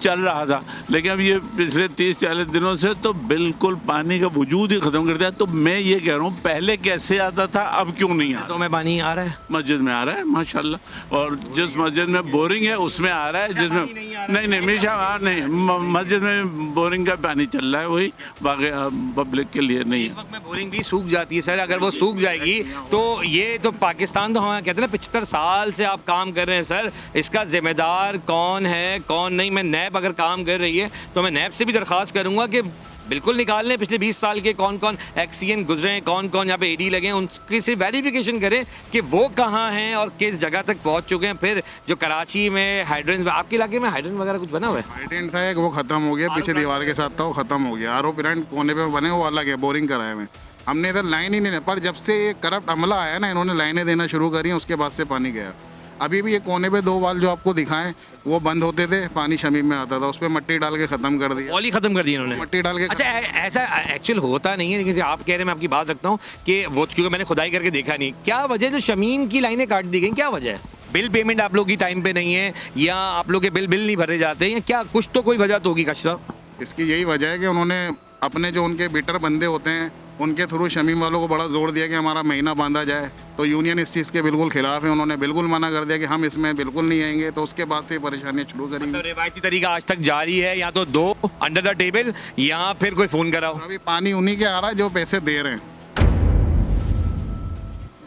चल रहा था। लेकिन अब ये पिछले 30-40 दिनों से तो बिल्कुल पानी का वजूद ही ख़त्म कर दिया। तो मैं ये कह रहा हूँ पहले कैसे आता था, अब क्यों नहीं आता? तो में पानी आ रहा है, मस्जिद में आ रहा है माशाल्लाह, और जिस मस्जिद में बोरिंग है उसमें आ रहा है, जिसमें नहीं मीशा नहीं, मस्जिद में बोरिंग का पानी चल रहा है, वही बाकी पब्लिक के लिए नहीं है। वक्त में बोरिंग भी सूख जाती है सर, अगर वो सूख जाएगी तो ये तो पाकिस्तान, तो हम कहते हैं ना 75 साल से आप काम कर रहे हैं सर, इसका जिम्मेदार कौन है कौन नहीं? मैं नैब अगर काम कर रही है तो मैं नैब से भी दरख्वास्त करूंगा कि बिल्कुल निकाल लें पिछले 20 साल के कौन कौन एक्सीएन गुजरे हैं, कौन कौन यहाँ पे AD लगे हैं, उनकी सिर्फ वेरिफिकेशन करें कि वो कहाँ हैं और किस जगह तक पहुँच चुके हैं। फिर जो कराची में हाइड्रेंस में, आपके इलाके में हाइड्रेंस वगैरह कुछ बना हुआ है? हाइड्रेंट था एक, वो ख़त्म हो गया, पीछे दीवार के साथ था, वो ख़त्म हो गया। RO प्लांट कोने पे बने, वो अलग है, बोरिंग कराए हुए। हमने इधर लाइन ही नहीं, पर जब से ये करप्ट अमला आया ना, इन्होंने लाइनें देना शुरू करी हैं, उसके बाद से पानी गया। अभी भी ये कोने पे 2 वाल जो आपको दिखाएं वो बंद होते थे, पानी शमीम में आता था, उस पर मट्टी डाल के ख़त्म कर दिया। वॉली ख़त्म कर दी इन्होंने, मट्टी डाल के। अच्छा ऐसा एक्चुअल होता नहीं है, लेकिन आप कह रहे हैं, मैं आपकी बात रखता हूँ कि वो, क्योंकि मैंने खुदाई करके देखा नहीं, क्या वजह जो शमीम की लाइनें काट दी गई, क्या वजह है? बिल पेमेंट आप लोग की टाइम पे नहीं है, या आप लोग के बिल नहीं भरे जाते हैं, क्या कुछ तो कोई वजह तो होगी काशिफ साहब? इसकी यही वजह है कि उन्होंने अपने जो उनके बिटर बंदे होते हैं उनके थ्रू शमीम वालों को बड़ा जोर दिया कि हमारा महीना बांधा जाए, तो यूनियन इस चीज़ के बिल्कुल खिलाफ है, उन्होंने बिल्कुल मना कर दिया कि हम इसमें बिल्कुल नहीं आएंगे। तो उसके बाद से परेशानियाँ शुरू करेंगे। तो रिवायती तरीका आज तक जारी है, या तो 2 अंडर द टेबल या फिर कोई फ़ोन कराओ। अभी पानी उन्हीं के आ रहा है जो पैसे दे रहे हैं।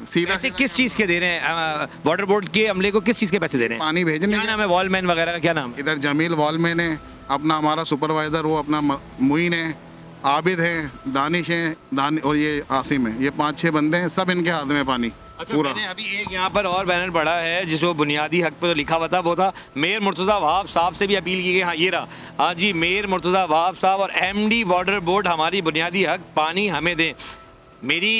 सीधा पैसे किस चीज़ के दे रहे हैं? वाटर बोर्ड के अमले को किस चीज़ के पैसे दे रहे हैं? पानी भेजने क्या नाम है वॉलमैन वगैरह का, क्या नाम है? इधर जमील वॉलमैन है, अपना हमारा सुपरवाइज़र वो अपना मुइन है, आबिद है, दानिश है, और ये आसिम है, ये 5-6 बंदे हैं, सब इनके हाथ में पानी पूरा। मैंने अभी एक यहाँ पर और बैनर पड़ा है जिसको बुनियादी हक पर लिखा हुआ था, वो था मेयर मुर्तज़ा वहाब साहब से भी अपील की गई। हाँ ये रहा, हाँ जी, मेयर मुर्तज़ा वहाब साहब और MD वाटर बोर्ड, हमारी बुनियादी हक पानी हमें दें। मेरी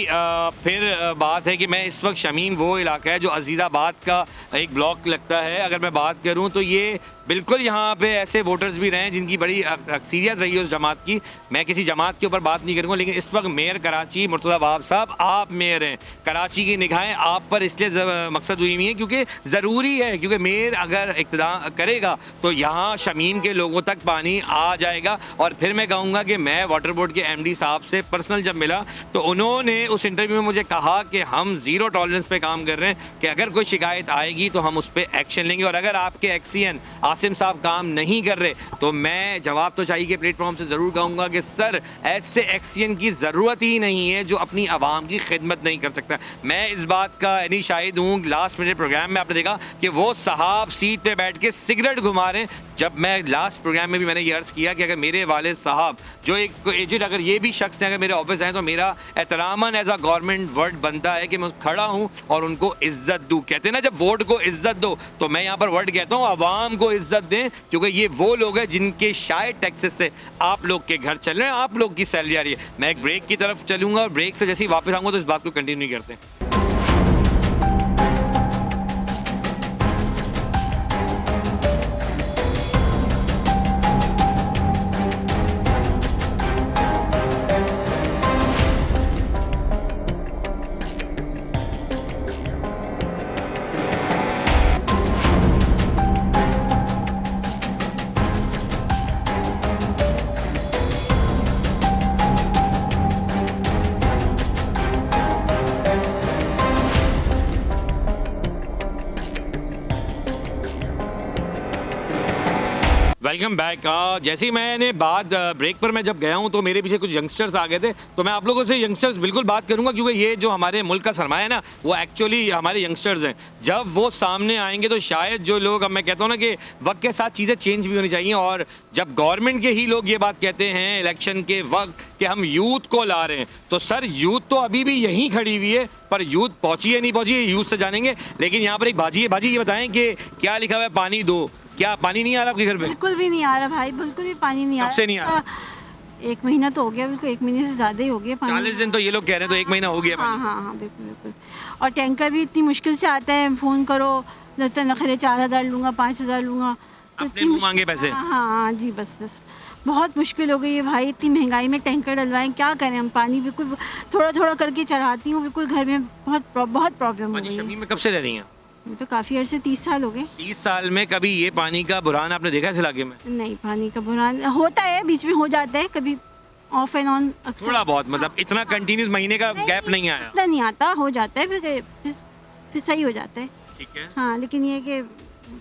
फिर बात है कि मैं इस वक्त शमीम वो इलाका है जो अजीज़ाबाद का एक ब्लॉक लगता है। अगर मैं बात करूं तो ये बिल्कुल यहाँ पे ऐसे वोटर्स भी रहे हैं जिनकी बड़ी अक्सरियत रही है उस जमात की। मैं किसी जमात के ऊपर बात नहीं करूँगा, लेकिन इस वक्त मेयर कराची मुर्तज़ा वहाब साहब, आप मेयर हैं, कराची की निगाहें आप पर इसलिए मकसद हुई हुई है क्योंकि ज़रूरी है, क्योंकि मेयर अगर इक़्तिदा करेगा तो यहाँ शमीम के लोगों तक पानी आ जाएगा। और फिर मैं कहूँगा कि मैं वाटर बोर्ड के MD साहब से पर्सनल जब मिला तो उन्होंने उन्होंने उस इंटरव्यू में मुझे कहा कि हम ज़ीरो टॉलरेंस पे काम कर रहे हैं कि अगर कोई शिकायत आएगी तो हम उस पर एक्शन लेंगे, और अगर आपके एक्सीएन आसिम साहब काम नहीं कर रहे तो मैं जवाब तो चाहिए के प्लेटफॉर्म से ज़रूर कहूँगा कि सर ऐसे एक्सीएन की ज़रूरत ही नहीं है जो अपनी आवाम की खिदमत नहीं कर सकता। मैं इस बात का यानी शाहिद हूँ, लास्ट मिनट प्रोग्राम में आपने देखा कि वो साहब सीट पे बैठ के सिगरेट घुमा रहे हैं। जब मैं लास्ट प्रोग्राम में भी मैंने ये अर्ज़ किया कि अगर मेरे वालिद साहब जो एक एजेड अगर ये भी शख्स हैं अगर मेरे ऑफिस आए तो मेरा एहतरामन एज अ गवर्नमेंट वर्ड बनता है कि मैं खड़ा हूँ और उनको इज्जत दूँ। कहते हैं ना जब वोट को इज्जत दो, तो मैं यहाँ पर वर्ड कहता हूँ आवाम को इज्जत दें, क्योंकि ये वो लोग हैं जिनके शायद टैक्सेस से आप लोग के घर चल रहे हैं, आप लोग की सैलरी आ रही है। मैं एक ब्रेक की तरफ चलूँगा और ब्रेक से जैसे ही वापस आऊँगा तो इस बात को कंटिन्यू करते हैं। Welcome back. जैसे ही मैंने बात ब्रेक पर मैं जब गया हूँ तो मेरे पीछे कुछ यंगस्टर्स आ गए थे, तो मैं आप लोगों से यंगस्टर्स बिल्कुल बात करूँगा क्योंकि ये जो हमारे मुल्क का सरमाया है ना वो एक्चुअली हमारे यंगस्टर्स हैं। जब वो सामने आएंगे तो शायद जो लोग, अब मैं कहता हूँ ना कि वक्त के साथ चीज़ें चेंज भी होनी चाहिए, और जब गवर्नमेंट के ही लोग ये बात कहते हैं इलेक्शन के वक्त कि हम यूथ को ला रहे हैं, तो सर यूथ तो अभी भी यहीं खड़ी हुई है, पर यूथ पहुँची है नहीं पहुँची है यूथ से जानेंगे। लेकिन यहाँ पर एक बाजी है, बाजी ये बताएं कि क्या लिखा हुआ है पानी दो, क्या पानी नहीं आ रहा आपके घर पे? बिल्कुल भी नहीं आ रहा भाई, बिल्कुल भी पानी नहीं आ रहा। कब से नहीं आ रहा? 1 महीना तो हो गया, बिल्कुल 1 महीने से ज़्यादा ही हो गया पानी। 40 दिन तो ये लोग कह रहे हैं, तो 1 महीना हो गया हाँ हाँ हाँ बिल्कुल बिल्कुल। और टैंकर भी इतनी मुश्किल से आता है, फ़ोन करो लगता है नखरे 4000 लूँगा 5000 लूँगा, तो अपने मुँह मांगे पैसे। हाँ हाँ जी, बस बहुत मुश्किल हो गई है भाई, इतनी महंगाई में टैंकर डलवाएं, क्या करें हम। पानी बिल्कुल थोड़ा थोड़ा करके चढ़ाती हूँ, बिल्कुल घर में बहुत प्रॉब्लम हो गई है। शमीम में कब से रह रही हैं? तो काफ़ी अर्से 30 साल हो गए। 30 साल में कभी ये पानी का बुरहान आपने देखा इस इलाके में? नहीं, पानी का बुरहान होता है, बीच में हो जाता है, कभी ऑफ एंड ऑन, अक्सर थोड़ा बहुत, मतलब इतना कंटिन्यूस महीने का गैप नहीं आया? इतना नहीं आता, हो जाता है फिर सही हो जाता है। ठीक है हाँ, लेकिन ये कि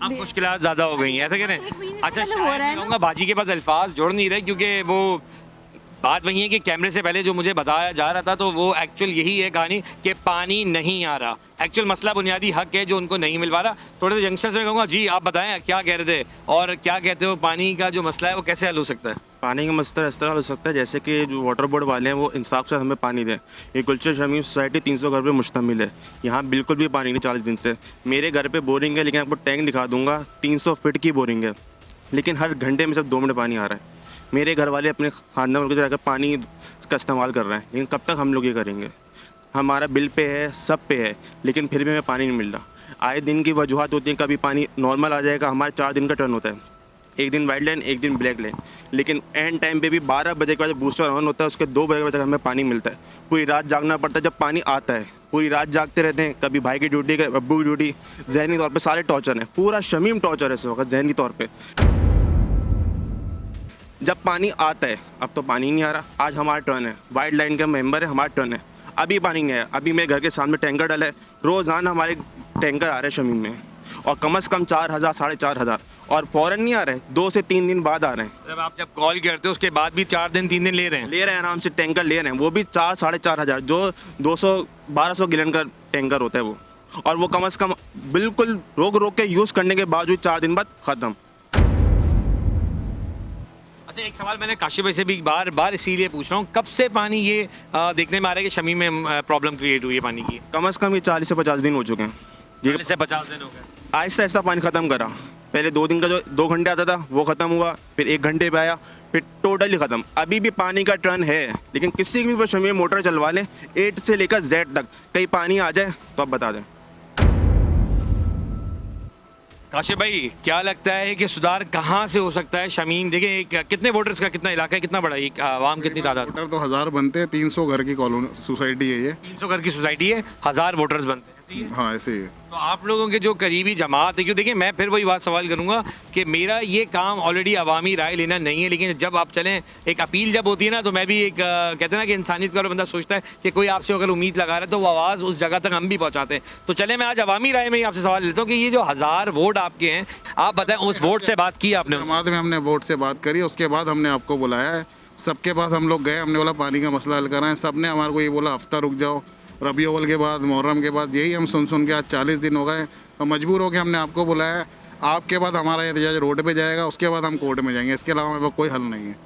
अब मुश्किलात ज़्यादा हो गई हैं, ऐसा कह रहे हैं? अच्छा, पहले हो रहा है ना। कहूँगा बाजी के पास अल्फाज जोड़ नहीं रहे, क्योंकि वो बात वही है कि कैमरे से पहले जो मुझे बताया जा रहा था तो वो एक्चुअल यही है कहानी कि पानी नहीं आ रहा। एक्चुअल मसला बुनियादी हक है जो उनको नहीं मिल पा रहा। थोड़े से यंगस्टर से कहूँगा जी आप बताएं क्या कह रहे थे और क्या कहते हो, पानी का जो मसला है वो कैसे हल हो सकता है? पानी का मसला इस तरह हो सकता है जैसे कि जो वाटर बोर्ड वाले हैं वो इंसाफ से हमें पानी दें। ये गुलशन शमीम सोसाइटी 300 घर पे मुश्तमिल है, यहाँ बिल्कुल भी पानी नहीं 40 दिन से। मेरे घर पे बोरिंग है, लेकिन आपको टैंक दिखा दूंगा, 300 फीट की बोरिंग है, लेकिन हर घंटे में सिर्फ 2 मिनट पानी आ रहा है। मेरे घर वाले अपने खानदान वालों के जाकर पानी का इस्तेमाल कर रहे हैं, लेकिन कब तक हम लोग ये करेंगे? हमारा बिल पे है, सब पे है, लेकिन फिर भी हमें पानी नहीं मिल रहा। आए दिन की वजूहत होती हैं, कभी पानी नॉर्मल आ जाएगा, हमारे 4 दिन का टर्न होता है, एक दिन वाइट लाइन एक दिन ब्लैक लाइन, लेकिन एंड टाइम पे भी 12 बजे के बाद बूस्टर ऑन होता है, उसके 2 बजे तक हमें पानी मिलता है। पूरी रात जागना पड़ता है जब पानी आता है, पूरी रात जागते रहते हैं, कभी भाई की ड्यूटी कभी अब्बू की ड्यूटी, जहनी तौर पे सारे टॉर्चर हैं, पूरा शमीम टॉर्चर है इस वक्त जहनी तौर पे। जब पानी आता है, अब तो पानी नहीं आ रहा। आज हमारा टर्न है, वाइट लाइन का मेंबर है, हमारा टर्न है, अभी पानी नहीं आया। अभी मेरे घर के सामने टैंकर डला है, रोज़ाना हमारे टैंकर आ रहे हैं शमीम में, और कम से कम 4000 4500, और फ़ौरन नहीं आ रहे, 2 से 3 दिन बाद आ रहे हैं। जब आप जब कॉल करते हो उसके बाद भी 4 दिन 3 दिन ले रहे हैं आराम से टैंकर ले रहे हैं, वो भी 4 4500, जो 200-1200 गैलन का टैंकर होता है वो, और वो कम से कम बिल्कुल रोक के यूज़ करने के बावजूद 4 दिन बाद ख़त्म। अच्छा, एक सवाल मैंने काशिफ भाई से भी बार बार इसीलिए पूछ रहा हूँ, कब से पानी ये देखने में आ रहा है कि शमीम में प्रॉब्लम क्रिएट हुई है पानी की? कम से कम ये 40 से 50 दिन हो चुके हैं। 40 से 50 दिन हो गए। आहिस्ता आहिस्ता पानी ख़त्म करा, पहले 2 दिन का जो 2 घंटे आता था वो ख़त्म हुआ, फिर 1 घंटे पे आया, फिर टोटली ख़त्म। अभी भी पानी का टर्न है, लेकिन किसी की भी शमीम मोटर चलवा लें A से लेकर Z तक, कहीं पानी आ जाए तो आप बता दें। काशिफ भाई, क्या लगता है कि सुधार कहाँ से हो सकता है? शमीम देखिए, कितने वोटर्स का कितना इलाका है, कितना बड़ा है, आवाम कितनी तादाद? वोटर तो 1000 बनते हैं, 300 घर की कॉलोनी सोसाइटी है ये, 300 घर की सोसाइटी है, 1000 वोटर्स बनते हैं। हाँ ऐसे ही है। तो आप लोगों के जो करीबी जमात है, क्यों देखिए मैं फिर वही बात सवाल करूंगा कि मेरा ये काम ऑलरेडी अवामी राय लेना नहीं है, लेकिन जब आप चलें एक अपील जब होती है ना, तो मैं भी एक कहते हैं ना कि इंसानियत का बंदा सोचता है कि कोई आपसे अगर उम्मीद लगा रहा है तो वो आवाज़ उस जगह तक हम भी पहुँचाते हैं। तो चले मैं आज अवामी राय में ही आपसे सवाल लेता हूँ कि ये जो 1000 वोट आपके हैं, आप बताएं उस वोट से बात की आपने? जमात में हमने वोट से बात करी, उसके बाद हमने आपको बुलाया है, सबके पास हम लोग गए, हमने बोला पानी का मसला हल कराएं, सब ने हमारे को ये बोला हफ्ता रुक जाओ, रबी अव्वल के बाद मुहर्रम के बाद, यही हम सुन के आज 40 दिन हो गए, तो मजबूर होकर हमने आपको बुलाया। आपके बाद हमारा एहतजाज रोड पे जाएगा, उसके बाद हम कोर्ट में जाएंगे, इसके अलावा हमारे पास कोई हल नहीं है।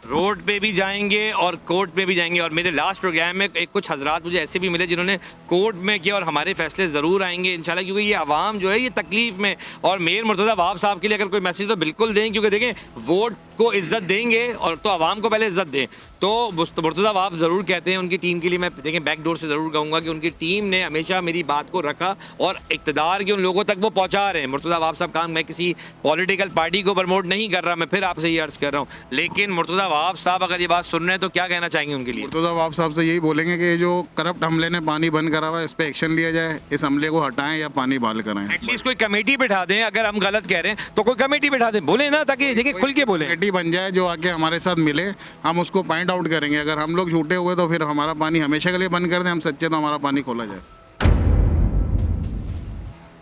रोड पे भी जाएंगे और कोर्ट पे भी जाएंगे। और मेरे लास्ट प्रोग्राम में एक कुछ हजरात मुझे ऐसे भी मिले जिन्होंने कोर्ट में किया, और हमारे फैसले ज़रूर आएंगे इंशाल्लाह, क्योंकि ये आवाम जो है ये तकलीफ़ में। और मेयर मुर्तज़ा वहाब साहब के लिए अगर कोई मैसेज तो बिल्कुल दें, क्योंकि देखें वोट को इज़्ज़त देंगे और तो आवाम को पहले इज़्ज़त दें। तो मुर्तज़ा वहाब ज़रूर कहते हैं, उनकी टीम के लिए मैं देखें बैकडोर से ज़रूर कहूँगा कि उनकी टीम ने हमेशा मेरी बात को रखा और इक़्तिदार के उन लोगों तक वो पहुँचा रहे हैं। मुर्तज़ा वहाब साहब काम, मैं किसी पॉलिटिकल पार्टी को प्रमोट नहीं कर रहा, मैं फिर आपसे ये अर्ज़ कर रहा हूँ, लेकिन मुर्तज़ा वहाब साहब अगर ये बात सुन रहे हैं तो क्या कहना चाहेंगे उनके लिए? मुर्तज़ा वहाब साहब से यही बोलेंगे कि जो करप्ट हमले ने पानी बंद करा हुआ है, इस पर एक्शन लिया जाए, इस हमले को हटाएं या पानी बहाल कराएं। एटलीस्ट कोई कमेटी बिठा दें, अगर हम गलत कह रहे हैं तो कोई कमेटी बिठा दें, बोले ना, ताकि देखिए खुल के बोले। कमेटी बन जाए जो आके हमारे साथ मिले, हम उसको पॉइंट आउट करेंगे। अगर हम लोग झूठे हुए तो फिर हमारा पानी हमेशा के लिए बंद कर दें, हम सच्चे तो हमारा पानी खोला जाए।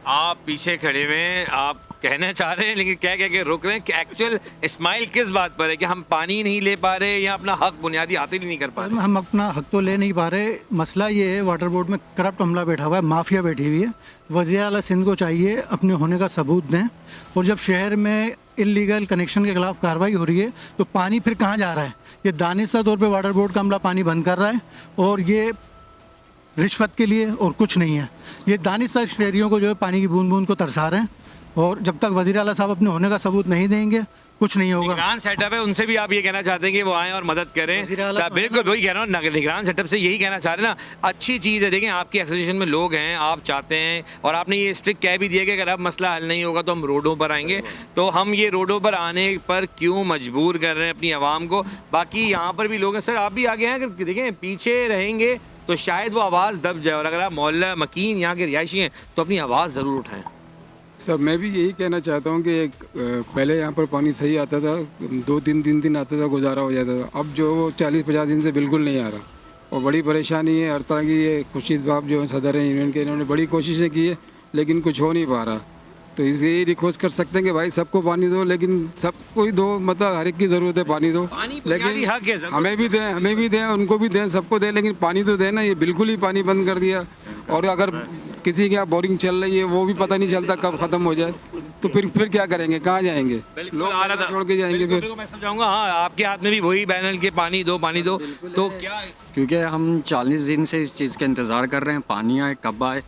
आप पीछे खड़े हुए हैं, आप कहना चाह रहे हैं लेकिन क्या कह के रुक रहे हैं कि एक्चुअल स्माइल किस बात पर है कि हम पानी नहीं ले पा रहे या अपना हक बुनियादी हासिल ही नहीं कर पा रहे? हम अपना हक तो ले नहीं पा रहे। मसला ये है वाटर बोर्ड में करप्ट अमला बैठा हुआ है, माफिया बैठी हुई है। वज़ीर आला सिंध को चाहिए अपने होने का सबूत दें, और जब शहर में इलीगल कनेक्शन के खिलाफ कार्रवाई हो रही है तो पानी फिर कहाँ जा रहा है? ये दानिस्ता तौर पर वाटर बोर्ड का अमला पानी बंद कर रहा है, और ये रिश्वत के लिए और कुछ नहीं है। ये दानिस्ता शहरियों को जो है पानी की बूंद बूंद को तरसा रहे हैं, और जब तक वज़ीर आला साहब अपने होने का सबूत नहीं देंगे कुछ नहीं होगा। निगरान सेटअप है, उनसे भी आप ये कहना चाहते हैं कि वो आएँ और मदद करें? बिल्कुल वही कह रहा हूँ, निगरान सेटअप से यही कहना चाह रहे हैं ना। अच्छी चीज़ है, देखें आपकी एसोसिएशन में लोग हैं, आप चाहते हैं, और आपने ये स्ट्रिक्ट कह भी दिया कि अगर अब मसला हल नहीं होगा तो हम रोडों पर आएंगे। तो हम ये रोडों पर आने पर क्यों मजबूर कर रहे हैं अपनी आवाम को? बाकी यहाँ पर भी लोग हैं, सर आप भी आगे हैं, अगर देखें पीछे रहेंगे तो शायद वो आवाज़ दब जाए, और अगर आप मोहल्ला मकीन यहाँ के रिहायशी हैं तो अपनी आवाज़ ज़रूर उठाएँ। सर मैं भी यही कहना चाहता हूँ कि पहले यहाँ पर पानी सही आता था, 2-3 दिन आता था, गुजारा हो जाता था। अब जो 40-50 दिन से बिल्कुल नहीं आ रहा, और बड़ी परेशानी है। हर तरह की ये खुर्शीद बाब जो सदर हैं यूनियन के, इन्होंने बड़ी कोशिशें की है लेकिन कुछ हो नहीं पा रहा। तो इसे यही रिक्वेस्ट कर सकते हैं कि भाई सबको पानी दो, लेकिन सबको ही दो, मतलब हर एक की ज़रूरत है पानी दो, लेकिन हमें भी दें उनको भी दें, सबको दें, लेकिन पानी तो दें ना। ये बिल्कुल ही पानी बंद कर दिया, और अगर किसी के यहाँ बोरिंग चल रही है वो भी पता नहीं चलता कब ख़त्म हो जाए, तो फिर क्या करेंगे, कहाँ जाएंगे लोग, छोड़ के जाएंगे फिर। मैं समझाऊंगा, हाँ आपके हाथ में भी वही बैनर के पानी दो तो क्या? क्योंकि हम 40 दिन से इस चीज़ का इंतज़ार कर रहे हैं, पानी आए कब आए,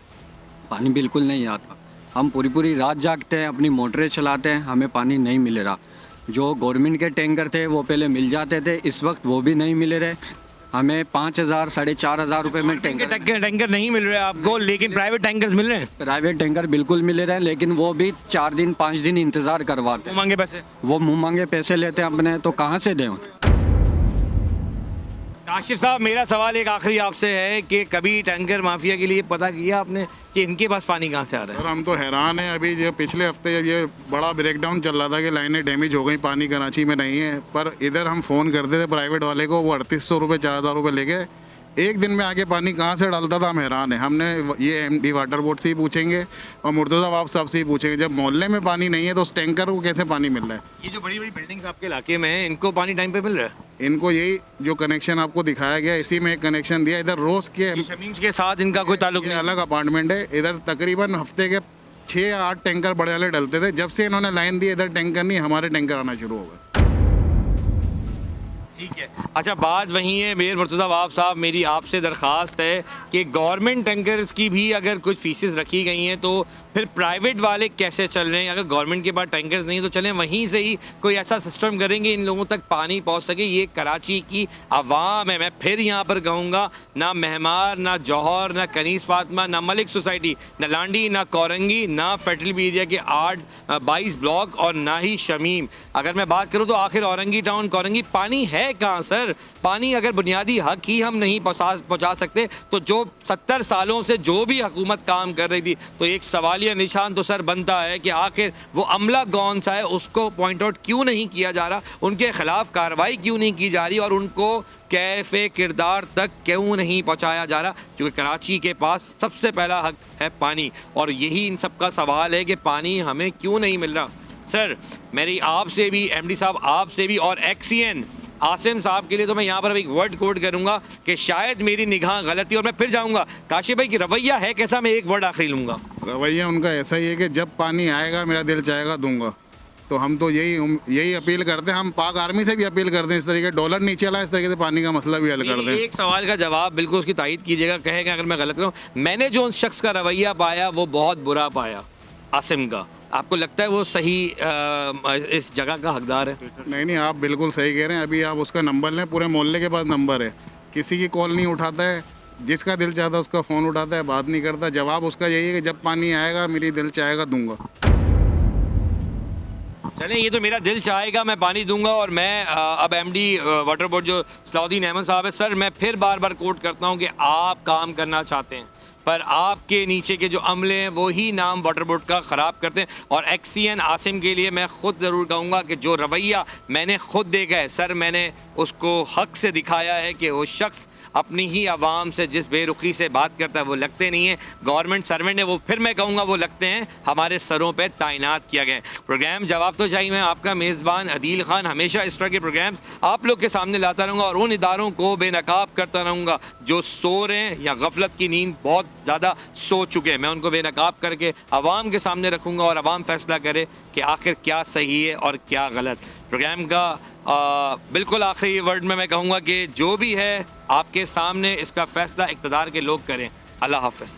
पानी बिल्कुल नहीं आता। हम पूरी रात जागते हैं, अपनी मोटरें चलाते हैं, हमें पानी नहीं मिल रहा। जो गवर्नमेंट के टैंकर थे वो पहले मिल जाते थे, इस वक्त वो भी नहीं मिल रहे। हमें 5,000 साढ़े 4,000 रुपये में टैंकर नहीं मिल रहे आपको, लेकिन प्राइवेट टैंकर्स मिल रहे हैं? प्राइवेट टैंकर बिल्कुल मिल रहे हैं, लेकिन वो भी 4 दिन 5 दिन इंतज़ार करवाते हैं। मांगे पैसे, वो मुँह मांगे पैसे लेते हैं अपने, तो कहाँ से दें? काशिफ साहब मेरा सवाल एक आखिरी आपसे है कि कभी टैंकर माफिया के लिए पता किया आपने कि इनके पास पानी कहाँ से आ रहा है? सर हम तो हैरान हैं। अभी जो पिछले हफ्ते जब ये बड़ा ब्रेकडाउन चल रहा था कि लाइनें डैमेज हो गई, पानी कराची में नहीं है, पर इधर हम फ़ोन करते थे प्राइवेट वाले को, वो 3800 रुपये 4,000 रुपये लेके एक दिन में आके पानी कहाँ से डालता था, हम हैरान है। हमने ये एमडी वाटर बोर्ड से ही पूछेंगे और मुर्तज़ा वहाब साहब से ही पूछेंगे, जब मोहल्ले में पानी नहीं है तो उस टैंकर को कैसे पानी मिल रहा है? ये जो बड़ी बड़ी बिल्डिंग्स आपके इलाके में हैं, इनको पानी टाइम पे मिल रहा है? इनको यही जो कनेक्शन आपको दिखाया गया, इसी में एक कनेक्शन दिया। इधर रोज़ के शमीम के साथ इनका कोई ताल्लुक नहीं, अलग अपार्टमेंट है। इधर तकरीबन हफ्ते के 6 या 8 टैंकर बड़े वाले डलते थे। जब से इन्होंने लाइन दी, इधर टैंकर नहीं, हमारे टैंकर आना शुरू हो गए। ठीक है, अच्छा बात वही है। मेयर मुर्तज़ा वहाब साहब, मेरी आपसे दरख्वास्त है कि गवर्नमेंट टैंकर्स की भी अगर कुछ फीसेस रखी गई हैं तो फिर प्राइवेट वाले कैसे चल रहे हैं? अगर गवर्नमेंट के पास टैंकर्स नहीं तो चलें वहीं से ही कोई ऐसा सिस्टम करेंगे इन लोगों तक पानी पहुंच सके। ये कराची की आवाम है, मैं फिर यहाँ पर कहूँगा, ना महमार, ना जौहर, ना कनीस फातिमा, ना मलिक सोसाइटी, ना लांडी, ना कोरंगी, ना फेडरल बी एरिया के 8-22 ब्लॉक, और ना ही शमीम। अगर मैं बात करूँ तो आखिर औरंगी टाउन, कोरंगी पानी है कहाँ सर? पानी अगर बुनियादी हक ही हम नहीं पहुँचा सकते तो जो 70 सालों से जो भी हुकूमत काम कर रही थी, तो एक सवालिया निशान तो सर बनता है कि आखिर वो अमला कौन सा है, उसको पॉइंट आउट क्यों नहीं किया जा रहा, उनके खिलाफ कार्रवाई क्यों नहीं की जा रही और उनको कैफ़े किरदार तक क्यों नहीं पहुंचाया जा रहा? क्योंकि कराची के पास सबसे पहला हक है पानी, और यही इन सब का सवाल है कि पानी हमें क्यों नहीं मिल रहा। सर मेरी आपसे भी, एमडी साहब आपसे भी, और एक्सीएन आसिम साहब के लिए तो मैं यहाँ पर एक वर्ड कोड करूँगा कि शायद मेरी निगाह गलती, और मैं फिर जाऊँगा काशिफ भाई की रवैया है कैसा, मैं एक वर्ड आखिरी लूँगा। रवैया उनका ऐसा ही है कि जब पानी आएगा मेरा दिल चाहेगा दूंगा। तो हम तो यही अपील करते हैं, हम पाक आर्मी से भी अपील करते हैं इस तरीके डॉलर नीचे लाए, इस तरीके से पानी का मसला भी हल कर दें। एक सवाल का जवाब बिल्कुल उसकी तायीद कीजिएगा, कहेगा अगर मैं गलत करूँ। मैंने जो उस शख्स का रवैया पाया वो बहुत बुरा पाया आसिम का, आपको लगता है वो सही इस जगह का हकदार है? नहीं, आप बिल्कुल सही कह रहे हैं। अभी आप उसका नंबर लें, पूरे मोहल्ले के पास नंबर है, किसी की कॉल नहीं उठाता है, जिसका दिल चाहता है उसका फ़ोन उठाता है, बात नहीं करता। जवाब उसका यही है कि जब पानी आएगा मेरी दिल चाहेगा दूंगा। चलें, ये तो मेरा दिल चाहेगा मैं पानी दूंगा। और मैं अब एमडी वाटर बोर्ड जो सलाउद्दीन अहमद साहब है, सर मैं फिर बार बार कोट करता हूँ कि आप काम करना चाहते हैं पर आपके नीचे के जो अमले हैं वही नाम वाटर बोर्ड का ख़राब करते हैं। और एक्सीएन आसिम के लिए मैं ख़ुद ज़रूर कहूँगा कि जो रवैया मैंने ख़ुद देखा है सर, मैंने उसको हक़ से दिखाया है कि वो शख्स अपनी ही आवाम से जिस बेरुखी से बात करता है वो लगते नहीं है गवर्नमेंट सर्वेंट है, वो फिर मैं कहूँगा वो लगते हैं हमारे सरों पे तैनात किया गया। प्रोग्राम जवाब तो चाहिए, मैं आपका मेज़बान अदील ख़ान हमेशा इस तरह के प्रोग्राम्स आप लोग के सामने लाता रहूँगा और उन इदारों को बेनकाब करता रहूँगा जो सो रहे हैं या गफलत की नींद बहुत ज़्यादा सो चुके हैं। मैं उनको बेनकाब करके आवाम के सामने रखूँगा और आवाम फैसला करे कि आखिर क्या सही है और क्या गलत। प्रोग्राम का बिल्कुल आखिरी वर्ड में मैं कहूँगा कि जो भी है आपके सामने इसका फ़ैसला इक़्तिदार के लोग करें। अल्लाह हाफ़िज़।